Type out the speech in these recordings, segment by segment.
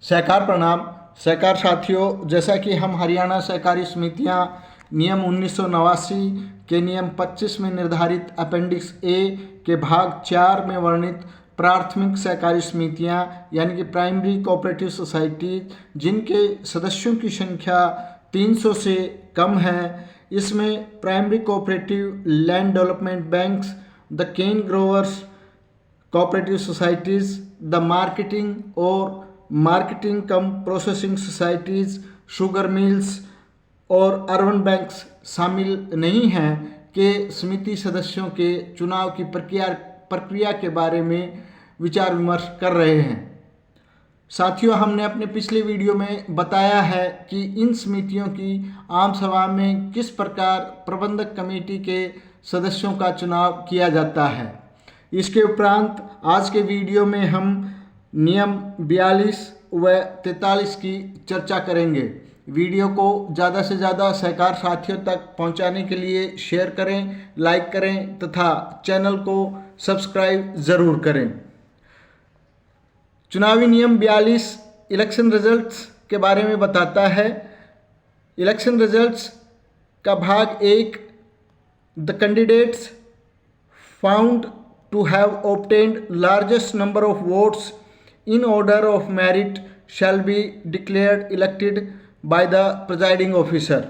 सहकार प्रणाम। सहकार साथियों, जैसा कि हम हरियाणा सहकारी समितियां नियम 1989 के नियम 25 में निर्धारित अपेंडिक्स ए के भाग 4 में वर्णित प्राथमिक सहकारी समितियां यानी कि प्राइमरी कोऑपरेटिव सोसाइटी जिनके सदस्यों की संख्या 300 से कम है, इसमें primary cooperative land development banks, the cane growers cooperative societies, the marketing और marketing cum processing societies, sugar mills और अर्बन बैंक्स शामिल नहीं हैं के समिति सदस्यों के चुनाव की प्रक्रिया के बारे में विचार विमर्श कर रहे हैं। साथियों, हमने अपने पिछले वीडियो में बताया है कि इन समितियों की आम सभा में किस प्रकार प्रबंधक कमेटी के सदस्यों का चुनाव किया जाता है। इसके उपरांत आज के वीडियो में हम नियम 42 व 43 की चर्चा करेंगे। वीडियो को ज़्यादा से ज़्यादा सहकार साथियों तक पहुंचाने के लिए शेयर करें, लाइक करें तथा चैनल को सब्सक्राइब ज़रूर करें। चुनावी नियम 42 इलेक्शन रिजल्ट्स के बारे में बताता है। इलेक्शन रिजल्ट्स का भाग 1, the candidates found to have obtained largest number of votes in order of merit shall be declared elected by the presiding officer.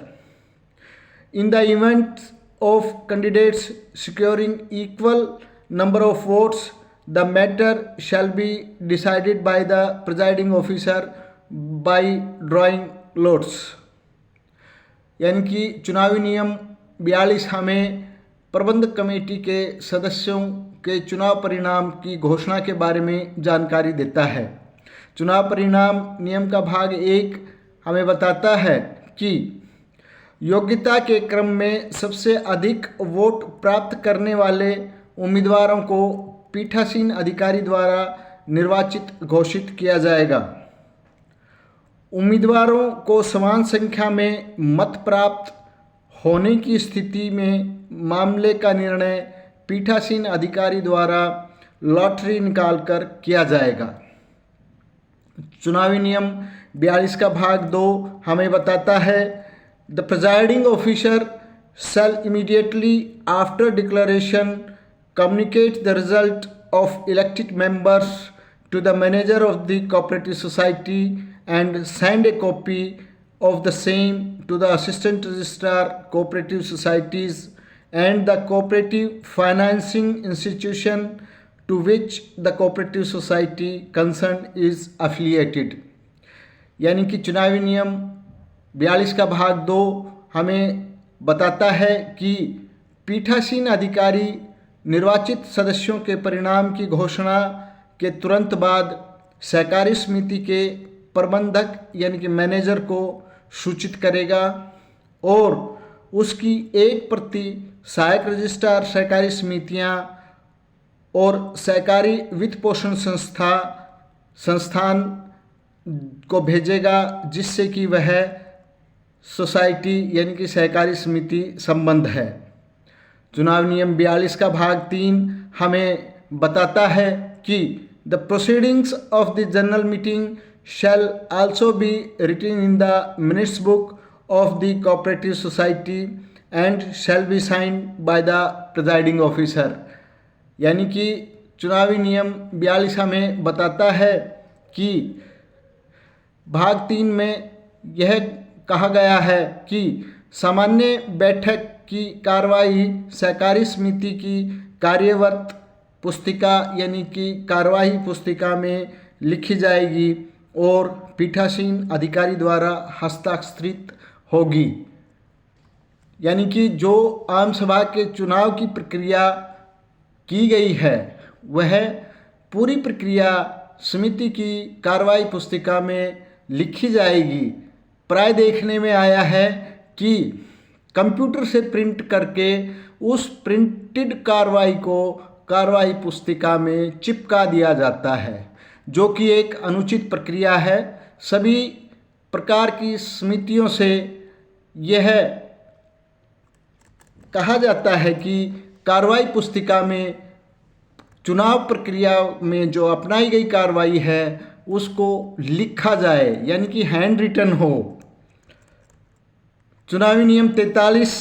In the event of candidates securing equal number of votes, the matter shall be decided by the presiding officer by drawing lots. यानी कि चुनावी नियम 42 हमें प्रबंधक committee के सदस्यों के चुनाव परिणाम की घोषणा के बारे में जानकारी देता है। चुनाव परिणाम नियम का भाग 1 हमें बताता है कि योग्यता के क्रम में सबसे अधिक वोट प्राप्त करने वाले उम्मीदवारों को पीठासीन अधिकारी द्वारा निर्वाचित घोषित किया जाएगा। उम्मीदवारों को समान संख्या में मत प्राप्त होने की स्थिति में मामले का निर्णय पीठासीन अधिकारी द्वारा लॉटरी निकालकर किया जाएगा। चुनावी नियम 42 का भाग 2 हमें बताता है, the presiding officer shall immediately after declaration communicate the result of elected members to the manager of the cooperative society and send a copy of the same to the assistant registrar cooperative societies and the cooperative financing institution to which the cooperative society concerned is affiliated। यानी कि चुनावी नियम 42 का भाग 2 हमें बताता है कि पीठासीन अधिकारी निर्वाचित सदस्यों के परिणाम की घोषणा के तुरंत बाद सहकारी समिति के प्रबंधक यानी कि मैनेजर को सूचित करेगा और उसकी एक प्रति सहायक रजिस्ट्रार सहकारी समितियां और सहकारी वित्त पोषण संस्थान को भेजेगा, जिससे कि वह सोसाइटी यानी कि सहकारी समिति संबंध है। चुनाव नियम 42 का भाग 3 हमें बताता है कि the proceedings of the general meeting shall also be written in the minutes book of the cooperative society and shall be signed by the presiding officer। यानी कि चुनावी नियम 42 हमें बताता है कि भाग 3 में यह कहा गया है कि सामान्य बैठक की कार्रवाई सहकारी समिति की कार्यवर्त पुस्तिका यानी कि कार्यवाही पुस्तिका में लिखी जाएगी और पीठासीन अधिकारी द्वारा हस्ताक्षरित होगी। यानी कि जो आम सभा के चुनाव की प्रक्रिया की गई है वह पूरी प्रक्रिया समिति की कार्रवाई पुस्तिका में लिखी जाएगी। प्राय देखने में आया है कि कंप्यूटर से प्रिंट करके उस प्रिंटेड कार्रवाई को कार्रवाई पुस्तिका में चिपका दिया जाता है, जो कि एक अनुचित प्रक्रिया है। सभी प्रकार की समितियों से यह कहा जाता है कि कार्रवाई पुस्तिका में चुनाव प्रक्रिया में जो अपनाई गई कार्रवाई है उसको लिखा जाए, यानी कि हैंड रिटन हो। चुनावी नियम 43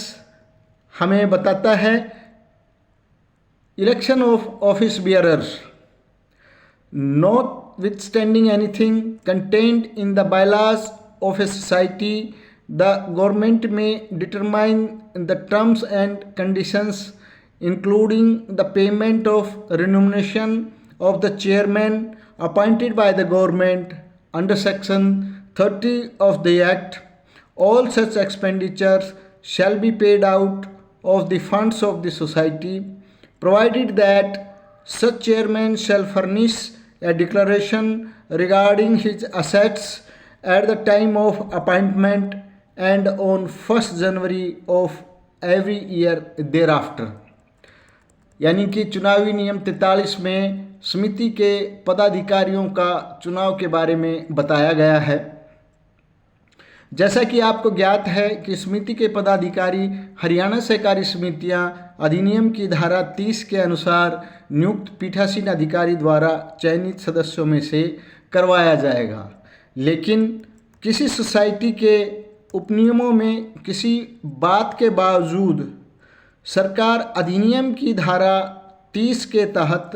हमें बताता है election of office bearers, notwithstanding anything contained in the bylaws of a society, the government may determine the terms and conditions, including the payment of remuneration of the chairman appointed by the government under section 30 of the act. All such expenditures shall be paid out of the funds of the society, provided that such chairman shall furnish a declaration regarding his assets at the time of appointment and on 1st January of every year thereafter। यानी कि चुनावी नियम 43 में समिति के पदाधिकारियों का चुनाव के बारे में बताया गया है। जैसा कि आपको ज्ञात है कि समिति के पदाधिकारी हरियाणा सहकारी समितियां अधिनियम की धारा 30 के अनुसार नियुक्त पीठासीन अधिकारी द्वारा चयनित सदस्यों में से करवाया जाएगा। लेकिन किसी सोसाइटी के उपनियमों में किसी बात के बावजूद सरकार अधिनियम की धारा 30 के तहत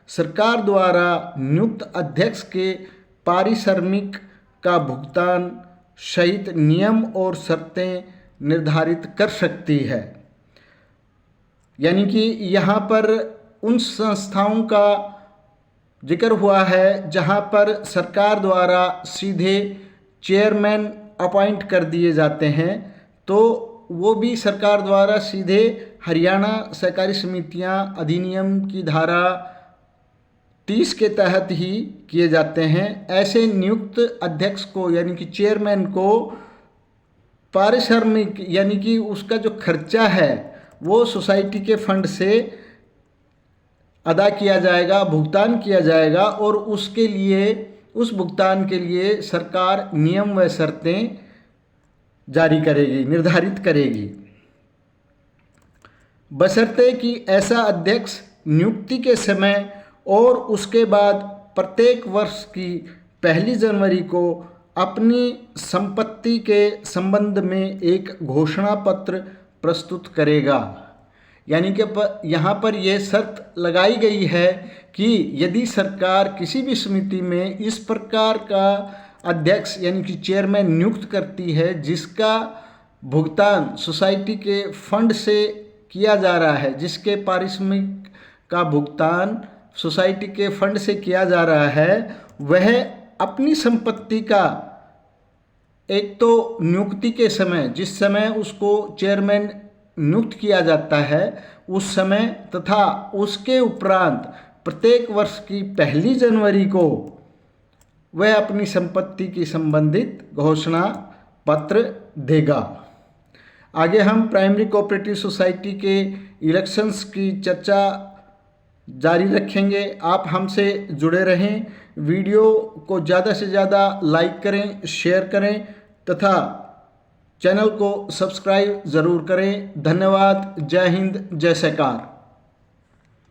सरकार द्वारा नियुक्त अध्यक्ष के पारिश्रमिक का भुगतान सहित नियम और शर्तें निर्धारित कर सकती है। यानी कि यहाँ पर उन संस्थाओं का जिक्र हुआ है जहाँ पर सरकार द्वारा सीधे चेयरमैन अपॉइंट कर दिए जाते हैं, तो वो भी सरकार द्वारा सीधे हरियाणा सहकारी समितियाँ अधिनियम की धारा 30 के तहत ही किए जाते हैं। ऐसे नियुक्त अध्यक्ष को यानी कि चेयरमैन को पारिश्रमिक यानी कि उसका जो खर्चा है वो सोसाइटी के फंड से अदा किया जाएगा, भुगतान किया जाएगा, और उसके लिए उस भुगतान के लिए सरकार नियम व शर्तें जारी करेगी, निर्धारित करेगी, बशर्ते कि ऐसा अध्यक्ष नियुक्ति के समय और उसके बाद प्रत्येक वर्ष की 1 जनवरी को अपनी संपत्ति के संबंध में एक घोषणा पत्र प्रस्तुत करेगा। यानी कि यहाँ पर यह शर्त लगाई गई है कि यदि सरकार किसी भी समिति में इस प्रकार का अध्यक्ष यानी कि चेयरमैन नियुक्त करती है जिसका भुगतान सोसाइटी के फंड से किया जा रहा है, जिसके पारिश्रमिक का भुगतान सोसाइटी के फंड से किया जा रहा है, वह अपनी संपत्ति का एक तो नियुक्ति के समय जिस समय उसको चेयरमैन नियुक्त किया जाता है उस समय तथा उसके उपरांत प्रत्येक वर्ष की 1 जनवरी को वह अपनी संपत्ति की संबंधित घोषणा पत्र देगा। आगे हम प्राइमरी कोऑपरेटिव सोसाइटी के इलेक्शंस की चर्चा जारी रखेंगे। आप हमसे जुड़े रहें, वीडियो को ज़्यादा से ज़्यादा लाइक करें, शेयर करें तथा चैनल को सब्सक्राइब ज़रूर करें। धन्यवाद। जय हिंद, जय सरकार।